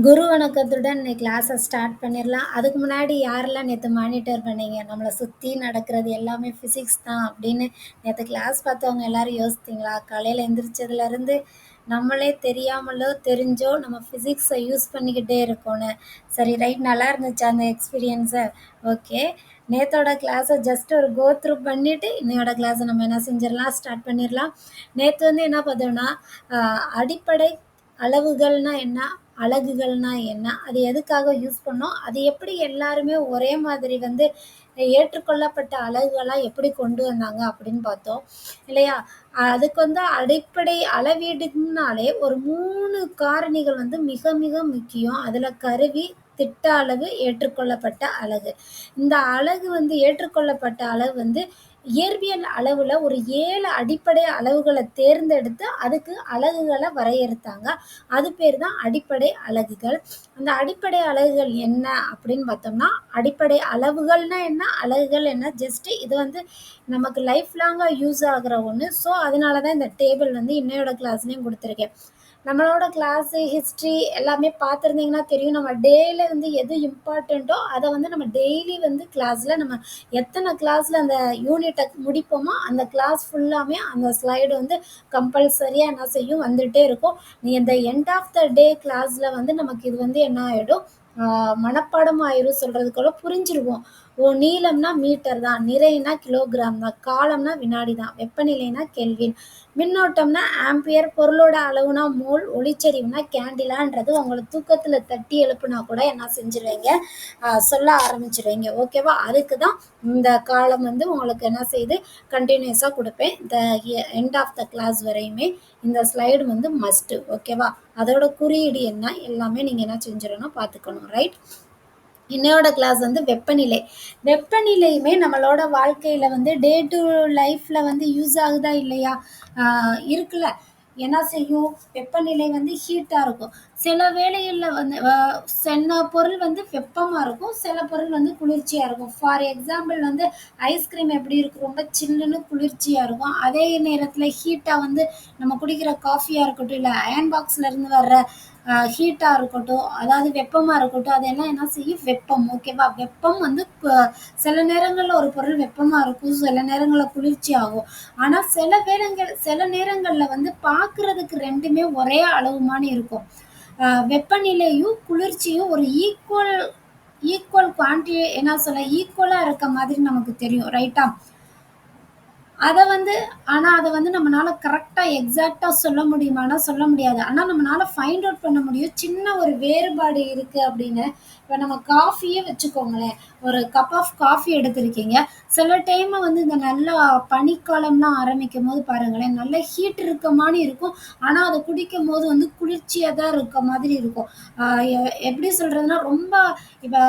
குரு வணக்கத்துடன் இன்னைக்கு கிளாஸை ஸ்டார்ட் பண்ணிடலாம். அதுக்கு முன்னாடி யாரெல்லாம் நேற்று மானிட்டர் பண்ணீங்க? நம்மளை சுற்றி நடக்கிறது எல்லாமே ஃபிசிக்ஸ் தான் அப்படின்னு நேற்று கிளாஸ் பார்த்தவங்க எல்லாரும் யோசித்தீங்களா? காலையில் எந்திரிச்சதுலேருந்து நம்மளே தெரியாமலோ தெரிஞ்சோ நம்ம ஃபிசிக்ஸை யூஸ் பண்ணிக்கிட்டே இருக்கோன்னு. சரி, ரைட், நல்லா இருந்துச்சு அந்த எக்ஸ்பீரியன்ஸை. ஓகே, நேத்தோட கிளாஸை ஜஸ்ட் ஒரு கோ த்ரூ பண்ணிவிட்டு இன்னையோட கிளாஸை நம்ம என்ன செஞ்சிடலாம், ஸ்டார்ட் பண்ணிடலாம். நேற்று வந்து என்ன பார்த்தோம்னா, அடிப்படை அளவுகள்னா என்ன, அலகுகள்னா என்ன, அது எதுக்காக யூஸ் பண்ணோம், அது எப்படி எல்லாருமே ஒரே மாதிரி வந்து ஏற்றுக்கொள்ளப்பட்ட அலகுகளாக எப்படி கொண்டு வந்தாங்க அப்படின்னு பார்த்தோம் இல்லையா? அதுக்கு வந்து அடிப்படை அளவீடுனாலே ஒரு 3 காரணிகள் வந்து மிக மிக முக்கியம். அதில் கருவி, திட்ட அளவு, ஏற்றுக்கொள்ளப்பட்ட அலகு. இந்த அலகு வந்து ஏற்றுக்கொள்ளப்பட்ட அளவு வந்து இயற்பியல் அளவில் ஒரு 7 அடிப்படை அளவுகளை தேர்ந்தெடுத்து அதுக்கு அலகுகளை வரையறுத்தாங்க. அது பேர் தான் அடிப்படை அலகுகள். அந்த அடிப்படை அலகுகள் என்ன அப்படின்னு பார்த்தோம்னா, அடிப்படை அளவுகள்னா என்ன, அலகுகள் என்ன, ஜஸ்ட் இது வந்து நமக்கு லைஃப் லாங்காக யூஸ் ஆகிற ஒன்று. ஸோ அதனால தான் இந்த டேபிள் வந்து இன்னையோட கிளாஸ்லேயும் கொடுத்துருக்கேன். நம்மளோட கிளாஸு ஹிஸ்ட்ரி எல்லாமே பார்த்துருந்தீங்கன்னா தெரியும். நம்ம டேயில் வந்து எது இம்பார்ட்டண்ட்டோ அதை வந்து நம்ம டெய்லி வந்து கிளாஸில் நம்ம எத்தனை கிளாஸில் அந்த யூனிட்டை முடிப்போமோ அந்த கிளாஸ் ஃபுல்லாமே அந்த ஸ்லைடு வந்து கம்பல்சரியாக என்ன செய்யும், வந்துகிட்டே இருக்கும். நீ இந்த எண்ட் ஆஃப் த டே கிளாஸில் வந்து நமக்கு இது வந்து என்ன ஆகிடும், மனப்பாடம் ஆயிரும். சொல்கிறதுக்குள்ள புரிஞ்சிருவோம். ஓ, நீளம்னா மீட்டர் தான், நிறைனா கிலோகிராம் தான், காலம்னா வினாடி தான், வெப்பநிலைனா கெல்வின், மின்னோட்டம்னா ஆம்பியர், பொருளோட அளவுனா மோல், ஒளிச்செறிவுனா கேண்டிலான்றது உங்களை தூக்கத்தில் தட்டி எழுப்புனா கூட என்ன செஞ்சிருவீங்க, சொல்ல ஆரம்பிச்சிருவீங்க. ஓகேவா? அதுக்கு தான் இந்த காலம் வந்து உங்களுக்கு என்ன செய்யுது, கண்டினியூஸாக கொடுப்பேன். இந்த எண்ட் ஆஃப் த கிளாஸ் வரையுமே இந்த ஸ்லைடு வந்து மஸ்ட்டு. ஓகேவா? அதோட குறியீடு என்ன எல்லாமே நீங்கள் என்ன செஞ்சிடணும், பார்த்துக்கணும். ரைட்? இன்னையோட கிளாஸ் வந்து வெப்பநிலை. வெப்பநிலையுமே நம்மளோட வாழ்க்கையில் வந்து டே டு லைஃப்பில் வந்து யூஸ் ஆகுதா இல்லையா? இருக்குல்ல. என்ன செய்யும், வெப்பநிலை வந்து ஹீட்டாக இருக்கும். சில வேளைகளில் வந்து சில பொருள் வந்து வெப்பமாக இருக்கும், சில பொருள் வந்து குளிர்ச்சியாக இருக்கும். ஃபார் எக்ஸாம்பிள் வந்து ஐஸ்கிரீம் எப்படி இருக்கும், ரொம்ப சில்லுன்னு குளிர்ச்சியாக இருக்கும். அதே நேரத்தில் ஹீட்டாக வந்து நம்ம குடிக்கிற காஃபியாக இருக்கட்டும், இல்லை அயன் பாக்ஸ்லேருந்து வர்ற ஹீட்டாக இருக்கட்டும், அதாவது வெப்பமாக இருக்கட்டும், அதெல்லாம் என்ன செய்யும், வெப்பம். ஓகேவா? வெப்பம் வந்து சில நேரங்களில் ஒரு பொருள் வெப்பமாக இருக்கும், சில நேரங்களில் குளிர்ச்சி ஆகும். ஆனால் சில நேரங்களில் வந்து பார்க்குறதுக்கு ரெண்டுமே ஒரே அளவுமானு இருக்கும். வெப்பநிலையும் குளிர்ச்சியும் ஒரு ஈக்குவல் குவான்டிட்டி என்ன சொல்ல, ஈக்குவலாக இருக்க மாதிரி நமக்கு தெரியும். ரைட்டா? அதை வந்து நம்மளால கரெக்டாக எக்ஸாக்டாக சொல்ல முடியுமானா சொல்ல முடியாது. ஆனால் நம்மளால ஃபைண்ட் அவுட் பண்ண முடியும் சின்ன ஒரு வேறுபாடு இருக்குது அப்படின்னு. இப்போ நம்ம காஃபியே வச்சுக்கோங்களேன். ஒரு கப் ஆஃப் காஃபி எடுத்திருக்கீங்க. சில டைம் வந்து இந்த நல்லா பனிக்காலம்லாம் ஆரம்பிக்கும் போது பாருங்களேன், நல்ல ஹீட் இருக்க மாதிரி இருக்கும். ஆனால் அதை குடிக்கும் போது வந்து குளிர்ச்சியாக தான் இருக்க மாதிரி இருக்கும். எப்படி சொல்கிறதுனா, ரொம்ப இப்போ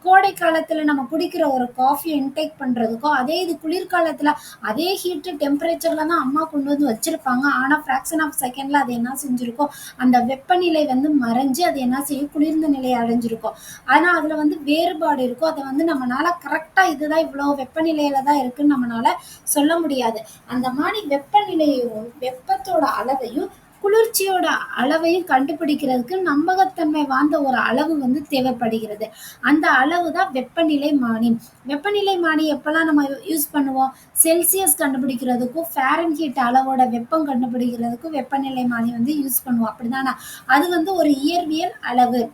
கோடை காலத்தில் நம்ம குடிக்கிற ஒரு காஃபி இன்டேக் பண்ணுறதுக்கும், அதே இது குளிர்காலத்தில் அதே ஹீட்டு டெம்பரேச்சரில் தான் அம்மா கொண்டு வந்து வச்சுருப்பாங்க. ஆனால் ஃப்ராக்ஷன் ஆஃப் செகண்டில் அது என்ன செஞ்சுருக்கோம், அந்த வெப்பநிலை வந்து மறைஞ்சு அது என்ன செய்யும், குளிர்ந்த நிலையை அடைஞ்சிருக்கும். ஆனால் அதில் வந்து வேறுபாடு இருக்கும். அதை வந்து நம்மளால் கரெக்டாக இதுதான் இவ்வளோ வெப்பநிலையில் தான் இருக்குதுன்னு நம்மளால் சொல்ல முடியாது. அந்த மாதிரி வெப்பநிலையும் வெப்பத்தோட அளவையும் குளிர்ச்சியோட அளவையும் கண்டுபிடிக்கிறதுக்கு நம்பகத்தன்மை வாய்ந்த ஒரு அளவு வந்து தேவைப்படுகிறது. அந்த அளவு தான் வெப்பநிலை மானி. வெப்பநிலை மானி எப்பெல்லாம் நம்ம யூஸ் பண்ணுவோம், செல்சியஸ் கண்டுபிடிக்கிறதுக்கும் ஃபாரன்ஹீட் அளவோட வெப்பம் கண்டுபிடிக்கிறதுக்கும் வெப்பநிலை மானி வந்து யூஸ் பண்ணுவோம். அப்படிதானா? அது வந்து ஒரு இயற்பியல் அளவு.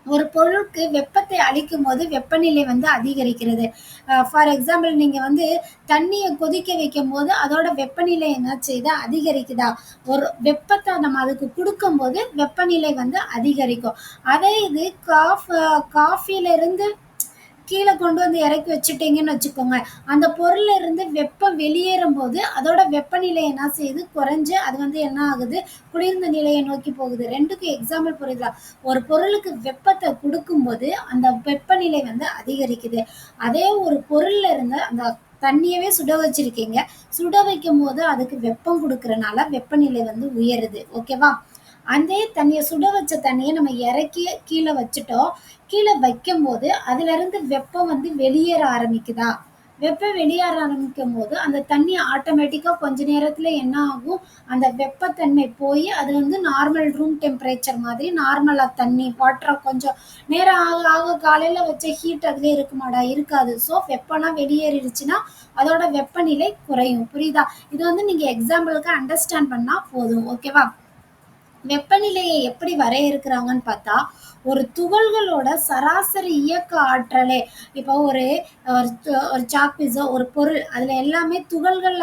ஒரு பொருளுக்கு வெப்பத்தை அளிக்கும் போது வெப்பநிலை வந்து அதிகரிக்கிறது. ஃபார் எக்ஸாம்பிள் நீங்கள் வந்து தண்ணியை கொதிக்க வைக்கும் போது அதோட வெப்பநிலை என்ன செய்யுது, அதிகரிக்குதா? ஒரு வெப்பத்தை நம்ம அதுக்கு கொடுக்கும்போது வெப்பநிலை வந்து அதிகரிக்கும். அதே இது காஃபியிலிருந்து கீழே கொண்டு வந்து இறக்கி வச்சுட்டீங்கன்னு வச்சுக்கோங்க, அந்த பொருள்ல இருந்து வெப்பம் வெளியேறும் போது அதோட வெப்பநிலை என்ன செய்யுது, குறைஞ்சு அது வந்து என்ன ஆகுது, குளிர்ந்த நிலையை நோக்கி போகுது. ரெண்டுக்கும் எக்ஸாம்பிள் புரியுதா? ஒரு பொருளுக்கு வெப்பத்தை கொடுக்கும்போது அந்த வெப்பநிலை வந்து அதிகரிக்குது. அதே ஒரு பொருள்ல இருந்து அந்த தண்ணியவே சுட வச்சிருக்கீங்க, சுட வைக்கும் போது அதுக்கு வெப்பம் கொடுக்கறனால வெப்பநிலை வந்து உயருது. ஓகேவா? அதே தண்ணியை சுட வச்ச தண்ணியை நம்ம இறக்கி கீழே வச்சுட்டோம். கீழே வைக்கும்போது அதுல இருந்து வெப்பம் வந்து வெளியேற ஆரம்பிக்குதா? வெப்பம் வெளியேற ஆரம்பிக்கும் போது அந்த தண்ணி ஆட்டோமேட்டிக்கா கொஞ்ச நேரத்துல என்ன ஆகும், அந்த வெப்பத்தன்மை போய் அது வந்து நார்மல் ரூம் டெம்பரேச்சர் மாதிரி நார்மலா தண்ணி வாட்டர் கொஞ்சம் நேரம் ஆக ஆக காலையில வச்ச ஹீட் அதுல இருக்குமாடா? இருக்காது. ஸோ வெப்பம்லாம் வெளியேறிடுச்சுன்னா அதோட வெப்பநிலை குறையும். புரியுதா? இது வந்து நீங்க எக்ஸாம்பிளுக்கு அண்டர்ஸ்டாண்ட் பண்ணா போதும். ஓகேவா? வெப்பநிலையை எப்படி வரையறுக்கிறாங்கன்னு பார்த்தா, ஒரு துகள்களோட சராசரி இயக்க ஆற்றலே இப்போ ஒரு சாக் பீஸோ ஒரு பொருள் அதில் எல்லாமே துகள்கள்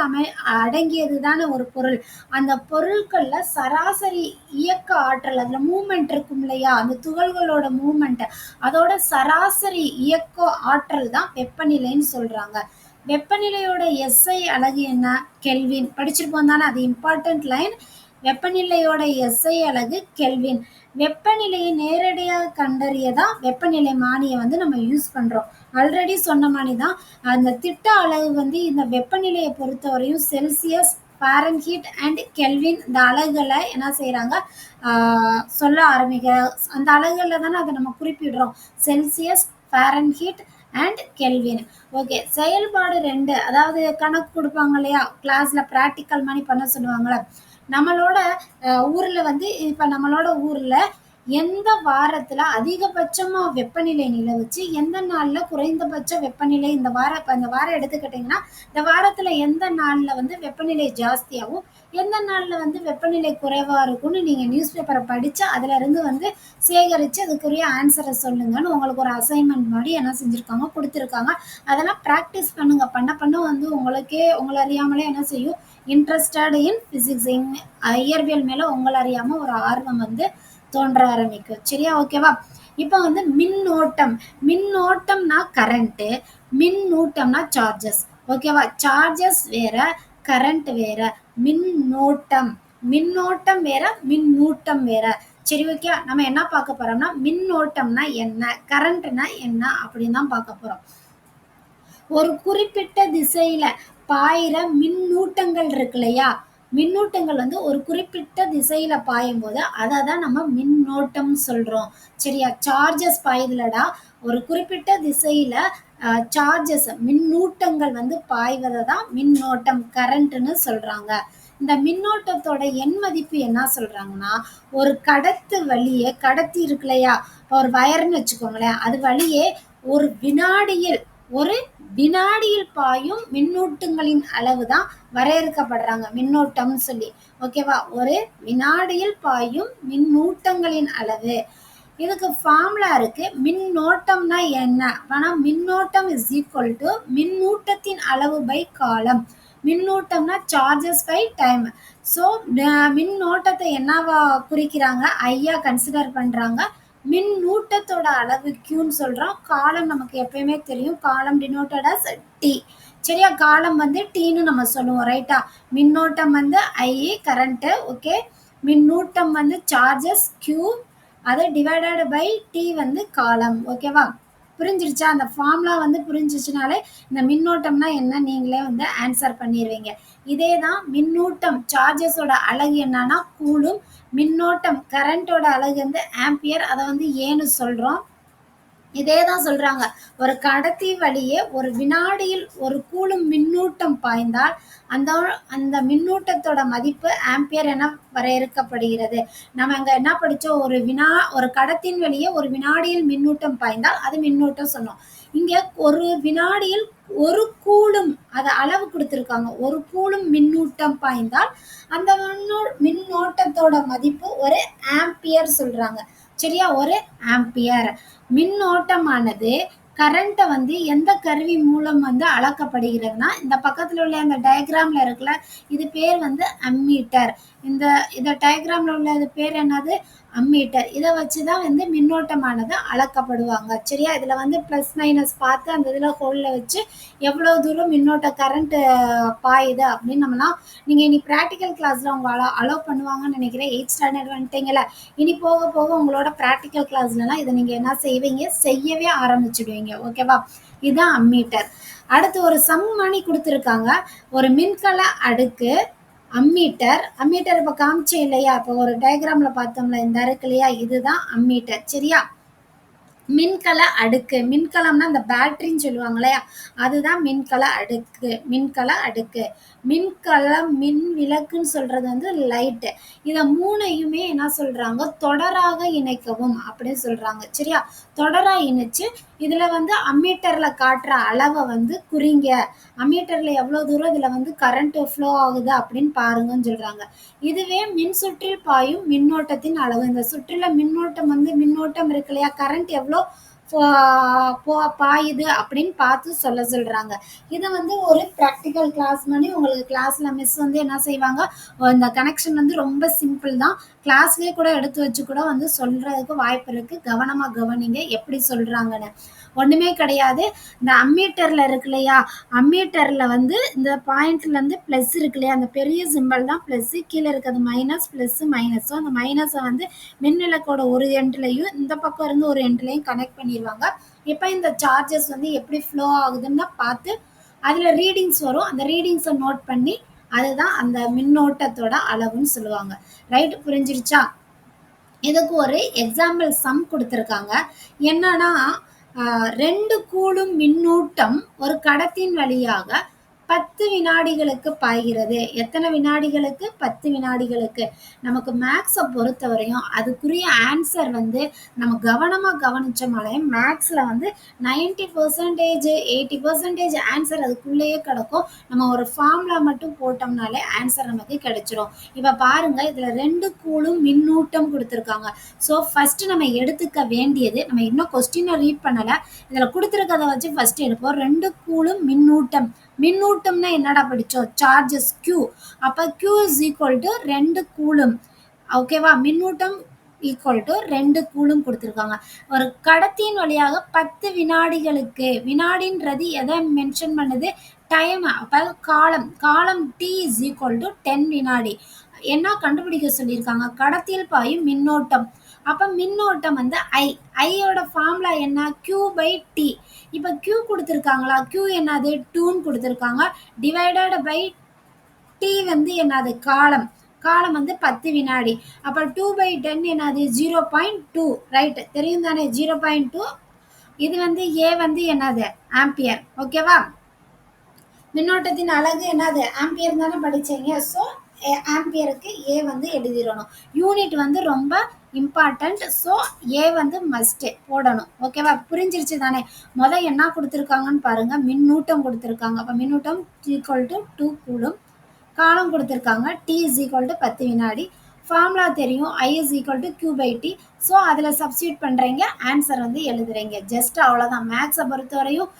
அடங்கியது தானே ஒரு பொருள். அந்த பொருட்கள்ல சராசரி இயக்க ஆற்றல் அதில் மூமெண்ட் இருக்கும் இல்லையா, அந்த துகள்களோட மூமெண்ட் அதோட சராசரி இயக்க ஆற்றல் தான் வெப்பநிலைன்னு சொல்றாங்க. வெப்பநிலையோட எஸ்ஐ அலகு என்ன? கெல்வின். படிச்சிருப்போம் தானே, அது இம்பார்ட்டன்ட் லைன். வெப்பநிலையோட எஸ்ஐ அலகு கெல்வின். வெப்பநிலையை நேரடியாக கண்டறியதான் வெப்பநிலை மானியை வந்து நம்ம யூஸ் பண்றோம். ஆல்ரெடி சொன்ன மாதிரி தான் அந்த திட்ட அளவு வந்து இந்த வெப்பநிலையை பொறுத்தவரையும் செல்சியஸ், ஃபாரன்ஹீட் அண்ட் கெல்வின் இந்த அலகுகளை என்ன செய்யறாங்க, சொல்ல ஆரம்பிக்க. அந்த அலகுல தானே அதை நம்ம குறிப்பிடுறோம். Celsius, Fahrenheit and Kelvin. Okay, செயல்பாடு 2, அதாவது கணக்கு கொடுப்பாங்க இல்லையா கிளாஸ்ல, ப்ராக்டிக்கல் மாதிரி பண்ண சொல்லுவாங்களே. நம்மளோட ஊர்ல வந்து இப்ப நம்மளோட ஊர்ல எந்த வாரத்துல அதிகபட்சமா வெப்பநிலை நிலவுச்சு, எந்த நாள்ல குறைந்தபட்ச வெப்பநிலை, இந்த வாரம் எடுத்துக்கிட்டீங்கன்னா இந்த வாரத்துல எந்த நாள்ல வந்து வெப்பநிலை ஜாஸ்தியாகும், எந்த நாள்ல வந்து வெப்பநிலை குறைவா இருக்கும்னு நீங்க நியூஸ் பேப்பரை படிச்சு அதுல இருந்து வந்து சேகரிச்சு அதுக்குரிய ஆன்சரை சொல்லுங்கன்னு உங்களுக்கு ஒரு அசைன்மெண்ட் மாதிரி என்ன செஞ்சிருக்காங்க, கொடுத்துருக்காங்க. அதெல்லாம் ப்ராக்டிஸ் பண்ணுங்க. பண்ண பண்ண வந்து உங்களுக்கே உங்களை அறியாமலே என்ன செய்யும், இன்ட்ரெஸ்டட் இன் பிசிக்ஸ், இயற்பியல் மேல உங்களை அறியாம ஒரு ஆர்வம் வந்து தோன்ற ஆரம்பிக்கும். சரியா? ஓகேவா? இப்போ வந்து மின்னோட்டம். மின்னோட்டம்னா கரண்ட், மின்னூட்டம்னா சார்ஜஸ். ஓகேவா? சார்ஜஸ் வேற, கரண்ட் வேற. மின்னோட்டம் மின்னோட்டம் வேற, மின்னூட்டம் வேற. சரி, ஓகே. நம்ம என்ன பார்க்க போறோம்னா மின்னோட்டம்னா என்ன, கரண்ட்னா என்ன அப்படின்னு தான் பார்க்க போறோம். ஒரு குறிப்பிட்ட திசையில பாயிற மின்னூட்டங்கள் இருக்கு இல்லையா, மின்னூட்டங்கள் வந்து ஒரு குறிப்பிட்ட திசையில பாயும் போது அதை தான் நம்ம மின்னோட்டம் சொல்றோம். சரியா? சார்ஜஸ் பாயுதுலடா, ஒரு குறிப்பிட்ட திசையில சார்ஜஸ் மின்னூட்டங்கள் வந்து பாய்வதை தான் மின்னோட்டம், கரண்ட்னு சொல்றாங்க. இந்த மின்னோட்டத்தோட எண் மதிப்பு என்ன சொல்றாங்கன்னா, ஒரு கடத்து வழியே, கடத்தி இருக்கு இல்லையா, ஒரு வயர்னு வச்சுக்கோங்களேன், அது வழியே ஒரு வினாடியில் ஒரு வினாடியில் பாயும் மின்னூட்டங்களின் அளவு தான் வரையறுக்கப்படுறாங்க மின்னோட்டம் சொல்லி. ஓகேவா? ஒரு வினாடியில் பாயும் மின்னூட்டங்களின் அளவு. இதுக்கு ஃபார்முலா இருக்கு. மின்னோட்டம்னா என்ன? ஆனா மின்னோட்டம் இஸ் ஈக்குவல் டு மின்னூட்டத்தின் அளவு பை காலம். மின்னூட்டம்னா சார்ஜஸ் பை டைம். ஸோ மின்னோட்டத்தை என்னவா குறிக்கிறாங்க, ஐயா கன்சிடர் பண்றாங்க. மின்னூட்டத்தோட அளவு கியூன்னு சொல்றோம். காலம் நமக்கு எப்பயுமே தெரியும், காலம் டினோட்டட் அஸ் டி. சரியா? காலம் வந்து டீன்னு நம்ம சொல்லுவோம். ரைட்டா? மின்னோட்டம் வந்து ஐ, கரண்ட். ஓகே. மின்னூட்டம் வந்து சார்ஜஸ் கியூ, அது டிவைடட் பை டி வந்து காலம். ஓகேவா? புரிஞ்சிருச்சா? அந்த ஃபார்முலா வந்து புரிஞ்சிச்சுனாலே இந்த மின்னோட்டம்னா என்ன நீங்களே வந்து ஆன்சர் பண்ணிடுவீங்க. இதே தான் மின்னூட்டம், சார்ஜஸோட அலகு என்னன்னா கூலும். மின்னோட்டம் கரண்டோட அலகு வந்து ஆம்பியர், அதை வந்து ஏன்னு சொல்றோம். இதே தான் சொல்றாங்க. ஒரு கடத்தி வழியே ஒரு வினாடியில் ஒரு கூலும் மின்னூட்டம் பாய்ந்தால் அந்த அந்த மின்னூட்டத்தோட மதிப்பு ஆம்பியர் என வரையறுக்கப்படுகிறது. நம்ம அங்க என்ன படிச்சோம், ஒரு கடத்தின் வழியே ஒரு வினாடியில் மின்னூட்டம் பாய்ந்தால் அது மின்னூட்டம் சொன்னோம். இங்க ஒரு வினாடியில் ஒரு கூலும், அத அளவு கொடுத்திருக்காங்க, ஒரு கூலும் மின்னூட்டம் பாய்ந்தால் அந்த மின்னோட்டத்தோட மதிப்பு ஒரு ஆம்பியர் சொல்றாங்க. சரியா? ஒரு ஆம்பியர். மின்னோட்டமானது கரண்ட்டை வந்து எந்த கருவி மூலம் வந்து அளக்கப்படுகிறதுனா, இந்த பக்கத்துல உள்ள அந்த டயக்ராம்ல இருக்குல்ல, இது பேர் வந்து அம்மீட்டர். இந்த டயக்ராம்ல உள்ள இது பேர் என்னது, அம்மீட்டர். இதை வச்சுதான் வந்து மின்னோட்டமானது அளக்கப்படுவாங்க. சரியா? இதுல வந்து பிளஸ் மைனஸ் பார்த்து அந்த இதுல ஹோல்ல வச்சு எவ்வளவு தூரம் மின்னோட்ட கரண்ட் பாயுது அப்படின்னு நம்மலாம், நீங்க இனி ப்ராக்டிக்கல் கிளாஸ்ல உங்களை அலோவ் பண்ணுவாங்கன்னு நினைக்கிறேன். 8th ஸ்டாண்டர்ட் வந்துட்டீங்களா, இனி போக போக உங்களோட ப்ராக்டிக்கல் கிளாஸ்லாம் இதை நீங்க என்ன செய்வீங்க, செய்யவே ஆரம்பிச்சிடுவீங்க. ஓகேவா? இதுதான் அம்மீட்டர். அடுத்து ஒரு சம் மணி கொடுத்துருக்காங்க. ஒரு மின்கல அடுக்கு அம்மீட்டர். அம்மீட்டர் இப்ப காமிச்சேன் இல்லையா, இப்போ ஒரு டயக்ராம்ல பார்த்தோம்ல, இந்த இருக்கு இல்லையா, இதுதான் அம்மீட்டர். சரியா? மின்கல அடுக்கு. மின்கலம்னா அந்த பேட்டரின்னு சொல்லுவாங்க இல்லையா? அதுதான் மின்கல அடுக்கு. மின்கல அடுக்கு. மின்கலம், மின் விளக்குன்னு சொல்றது வந்து லைட்டு. இத 3யுமே என்ன சொல்றாங்க? தொடராக இணைக்கவும் அப்படின்னு சொல்றாங்க. சரியா? தொடரா இணைச்சு, இதுல வந்து அம்மீட்டர்ல காட்டுற அளவ வந்து குறிங்க. அம்மீட்டர்ல எவ்வளோ தூரம் இதுல வந்து கரண்ட் ஃப்ளோ ஆகுது அப்படின்னு பாருங்கன்னு சொல்றாங்க. இதுவே மின் சுற்றில் பாயும் மின்னோட்டத்தின் அளவு. இந்த சுற்றுல மின்னோட்டம் வந்து மின்னோட்டம் இருக்கு இல்லையா? கரண்ட் எவ்வளோ பாயுது அப்படின்னு பார்த்து சொல்றாங்க. இதை வந்து ஒரு ப்ராக்டிக்கல் கிளாஸ் பண்ணி உங்களுக்கு கிளாஸ்ல மிஸ் வந்து என்ன செய்வாங்க, இந்த கனெக்ஷன் வந்து ரொம்ப சிம்பிள் தான். கிளாஸ்லயே கூட எடுத்து வச்சு கூட வந்து சொல்றதுக்கு வாய்ப்பு இருக்கு. கவனமா கவனிங்க எப்படி சொல்றாங்கன்னு. ஒண்ணுமே கிடையாது. இந்த அம்மீட்டர்ல இருக்கு இல்லையா? அம்மீட்டர்ல வந்து இந்த பாயிண்ட்ல இருந்து பிளஸ் இருக்கு இல்லையா? அந்த பெரிய சிம்பல் தான் பிளஸ், கீழே இருக்கிறது மைனஸ், பிளஸ் மைனஸ். ஸோ அந்த மைனஸை வந்து மின்விளக்கோட ஒரு எண்ட்லையும் இந்த பக்கம் இருந்து ஒரு எண்ட்லையும் கனெக்ட் பண்ணிடுவாங்க. இப்போ இந்த சார்ஜஸ் வந்து எப்படி ஃப்ளோ ஆகுதுன்னு பார்த்து அதில் ரீடிங்ஸ் வரும். அந்த ரீடிங்ஸை நோட் பண்ணி அதுதான் அந்த மின்னோட்டத்தோட அளவுன்னு சொல்லுவாங்க. ரைட், புரிஞ்சிருச்சா? இதுக்கு ஒரு எக்ஸாம்பிள் சம் கொடுத்துருக்காங்க. என்னன்னா, 2 கூலும் மின்னூட்டம் ஒரு கடத்தின் வழியாக 10 வினாடிகளுக்கு பாய்கிறது. எத்தனை வினாடிகளுக்கு? 10 வினாடிகளுக்கு. நமக்கு மேக்ஸை பொறுத்தவரையும் அதுக்குரிய ஆன்சர் வந்து நம்ம கவனமாக கவனிச்சோம்னாலே மேக்ஸில் வந்து 90% 80% ஆன்சர் அதுக்குள்ளேயே கிடக்கும். நம்ம ஒரு ஃபார்முலா மட்டும் போட்டோம்னாலே ஆன்சர் நமக்கு கிடைச்சிரும். இப்போ பாருங்க, இதில் 2 கூலும் மின்னூட்டம் கொடுத்துருக்காங்க. ஸோ ஃபர்ஸ்ட் நம்ம எடுத்துக்க வேண்டியது, நம்ம இன்னும் கொஸ்டினை ரீட் பண்ணலை, இதில் கொடுத்துருக்கதை வச்சு ஃபர்ஸ்ட் எடுப்போம். 2 கூலும் மின்னூட்டம். மின்னூட்டம்னா என்னடா படிச்சோம்? Charges Q. அப்ப Q is equal to 2 coulomb. ஓகேவா? மின்னூட்டம் ஈக்குவல் டு 2 கூலும் கொடுத்துருக்காங்க. ஒரு கடத்தியின் வழியாக 10 வினாடிகளுக்கு, வினாடின்றது எதை மென்ஷன் பண்ணுது? டைம். அப்ப காலம். காலம் T is equal to 10 வினாடி. என்ன கண்டுபிடிக்க சொல்லியிருக்காங்க? கடத்தியில் பாயும் மின்னோட்டம். அப்ப மின்னோட்டம் வந்து I. ஐயோட ஃபார்முலா என்ன? Q by T. இப்போ Q கொடுத்துருக்காங்களா? Q என்னது? 2ன்னு கொடுத்துருக்காங்க. டிவைடட் பை T வந்து என்னது? காலம். காலம் வந்து 10 வினாடி. அப்ப 2/10 என்னது? 0.2. ரைட், தெரியும் தானே? 0.2. இது வந்து A வந்து என்னது? ஆம்பியர். ஓகேவா? மின்னோட்டத்தின் அலகு என்னது? ஆம்பியர் தானே படிச்சீங்க. ஸோ ஆம்பியருக்கு ஏ வந்து எழுதிடணும். யூனிட் வந்து ரொம்ப இம்பார்ட்டன்ட். ஸோ ஏ வந்து மஸ்ட் போடணும். ஓகேவா? புரிஞ்சிருச்சு தானே? என்ன கொடுத்துருக்காங்கன்னு பாருங்க. மின்னூட்டம் கொடுத்துருக்காங்க. அப்போ மின்னூட்டம் ஈக்குவல் டு 2 கூலும். காலம் கொடுத்துருக்காங்க. T is equal to 10 வினாடி. ஃபார்முலா தெரியும். I is equal to Q by T. So அதில் சப்ஸ்டியூட் பண்ணுறீங்க, ஆன்சர் வந்து எழுதுறீங்க. ஜஸ்ட் அவ்வளோதான். மேக்ஸை பொறுத்தவரையும்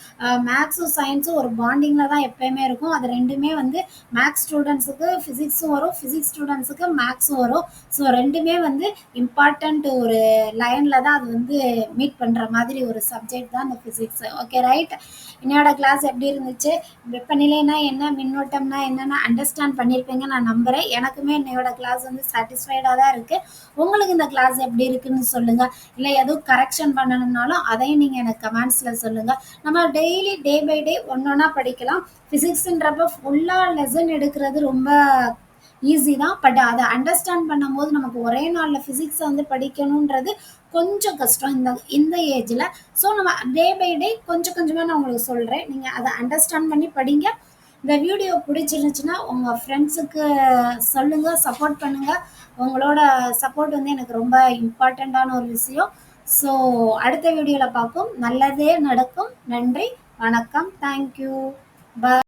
மேக்ஸும் சயின்ஸும் ஒரு பாண்டிங்கில் தான் எப்பயுமே இருக்கும். அது ரெண்டுமே வந்து மேக்ஸ் ஸ்டூடெண்ட்ஸுக்கு ஃபிசிக்ஸும் வரும், ஃபிசிக்ஸ் ஸ்டூடெண்ட்ஸுக்கு மேக்ஸும் வரும். ஸோ ரெண்டுமே வந்து இம்பார்ட்டண்ட் ஒரு லைனில் தான் அது வந்து மீட் பண்ணுற மாதிரி ஒரு சப்ஜெக்ட் தான் இந்த ஃபிசிக்ஸ். Okay, right. என்னோட கிளாஸ் எப்படி இருந்துச்சு? வெப்பநிலைனா என்ன, மின்னோட்டம்னா என்னென்னு அண்டர்ஸ்டாண்ட் பண்ணியிருப்பீங்க நான் நம்புகிறேன். எனக்குமே என்னோட கிளாஸ் வந்து சாட்டிஸ்ஃபைடாக தான் இருக்குது. உங்களுக்கு இந்த கிளாஸ் எப்படி இருக்குன்னு சொல்லுங்கள். இல்லை எதுவும் கரெக்ஷன் பண்ணணும்னாலும் அதையும் நீங்கள் எனக்கு கமெண்ட்ஸில் சொல்லுங்கள். நம்ம டெய்லி டே பை டே ஒன்றா படிக்கலாம். ஃபிசிக்ஸுன்றப்ப ஃபுல்லாக லெசன் எடுக்கிறது ரொம்ப ஈஸி தான். பட் அதை அண்டர்ஸ்டாண்ட் பண்ணும்போது நமக்கு ஒரே நாளில் ஃபிசிக்ஸை வந்து படிக்கணுன்றது கொஞ்சம் கஷ்டம் இந்த ஏஜில். ஸோ நம்ம டே பை டே கொஞ்சம் கொஞ்சமாக நான் உங்களுக்கு சொல்கிறேன். நீங்கள் அதை அண்டர்ஸ்டாண்ட் பண்ணி படிங்க. இந்த வீடியோ பிடிச்சிருந்துச்சுன்னா உங்கள் ஃப்ரெண்ட்ஸுக்கு சொல்லுங்கள், சப்போர்ட் பண்ணுங்கள். உங்களோட சப்போர்ட் வந்து எனக்கு ரொம்ப இம்பார்ட்டண்ட்டான ஒரு விஷயம். ஸோ அடுத்த வீடியோவில் பார்ப்போம். நல்லதே நடக்கும். நன்றி, வணக்கம், தேங்க்யூ, பாய்.